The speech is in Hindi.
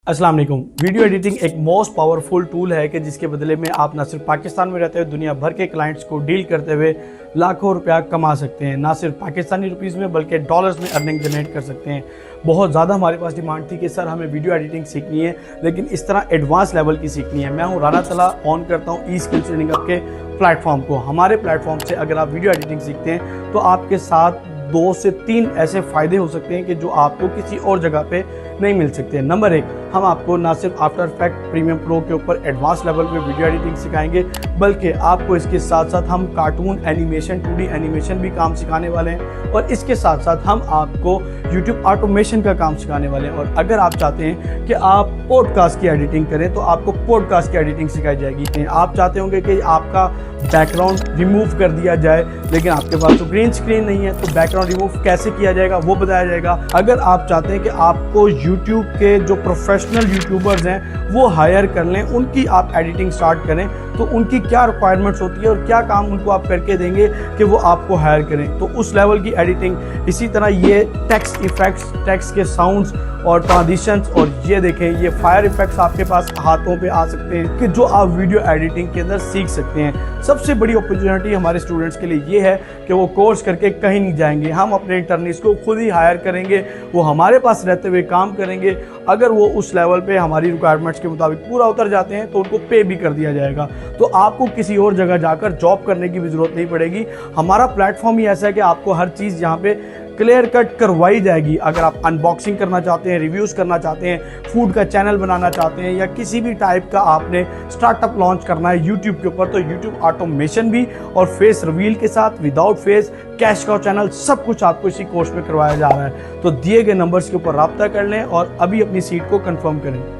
अस्सलाम वालेकुम। वीडियो एडिटिंग एक मोस्ट पावरफुल टूल है कि जिसके बदले में आप न सिर्फ पाकिस्तान में रहते हुए दुनिया भर के क्लाइंट्स को डील करते हुए लाखों रुपया कमा सकते हैं। ना सिर्फ पाकिस्तानी रुपीज़ में बल्कि डॉलर्स में अर्निंग जनरेट कर सकते हैं। बहुत ज़्यादा हमारे पास डिमांड थी कि सर हमें वीडियो एडिटिंग सीखनी है, लेकिन इस तरह एडवांस लेवल की सीखनी है। मैं हूँ राना तला, ऑन करता हूँ ई स्किल्स ट्रेनिंग अप के प्लेटफॉर्म को। हमारे प्लेटफॉर्म से अगर आप वीडियो एडिटिंग सीखते हैं तो आपके साथ 2 से 3 ऐसे फ़ायदे हो सकते हैं कि जो आपको किसी और जगह पे नहीं मिल सकते। नंबर 1, हम आपको ना सिर्फ आफ्टर इफेक्ट प्रीमियम प्रो के ऊपर एडवांस लेवल पे वीडियो एडिटिंग सिखाएंगे, बल्कि आपको इसके साथ साथ हम कार्टून एनिमेशन 2D एनिमेशन भी काम सिखाने वाले हैं और इसके साथ साथ हम आपको यूट्यूब ऑटोमेशन का काम सिखाने वाले हैं। और अगर आप चाहते हैं कि आप पॉडकास्ट की एडिटिंग करें तो आपको पॉडकास्ट की एडिटिंग सिखाई जाएगी। आप चाहते होंगे कि आपका बैकग्राउंड रिमूव कर दिया जाए, लेकिन आपके पास तो ग्रीन स्क्रीन नहीं है, तो बैकग्राउंड रिमूव कैसे किया जाएगा वो बताया जाएगा। अगर आप चाहते हैं कि आपको यूट्यूब के जो प्रोफेशनल यूट्यूबर्स हैं वो हायर कर लें, उनकी आप एडिटिंग स्टार्ट करें, तो उनकी क्या रिक्वायरमेंट्स होती है और क्या काम उनको आप करके देंगे कि वो आपको हायर करें, तो उस लेवल की एडिटिंग। इसी तरह ये टेक्स्ट इफेक्ट्स, टेक्स्ट के साउंड्स और ट्रांजिशंस, और ये देखें ये फायर इफेक्ट्स आपके पास हाथों पे आ सकते हैं कि जो आप वीडियो एडिटिंग के अंदर सीख सकते हैं। सबसे बड़ी अपॉर्चुनिटी हमारे स्टूडेंट्स के लिए ये है कि वो कोर्स करके कहीं नहीं जाएंगे। हम अपने इंटर्निस को खुद ही हायर करेंगे, वो हमारे पास रहते हुए काम करेंगे। अगर वो उस लेवल पे हमारी रिक्वायरमेंट्स के मुताबिक पूरा उतर जाते हैं तो उनको पे भी कर दिया जाएगा। तो आपको किसी और जगह जाकर जॉब करने की भी ज़रूरत नहीं पड़ेगी। हमारा प्लेटफॉर्म ही ऐसा है कि आपको हर चीज़ यहाँ पे क्लियर कट करवाई जाएगी। अगर आप अनबॉक्सिंग करना चाहते हैं, रिव्यूज़ करना चाहते हैं, फूड का चैनल बनाना चाहते हैं, या किसी भी टाइप का आपने स्टार्टअप लॉन्च करना है यूट्यूब के ऊपर, तो यूट्यूब ऑटोमेशन भी और फेस रिवील के साथ, without face, cash cow channel, सब कुछ आपको इसी कोर्स में करवाया जा रहा है। तो दिए गए नंबर्स के ऊपर रब्ता कर लें और अभी अपनी सीट को कंफर्म करें।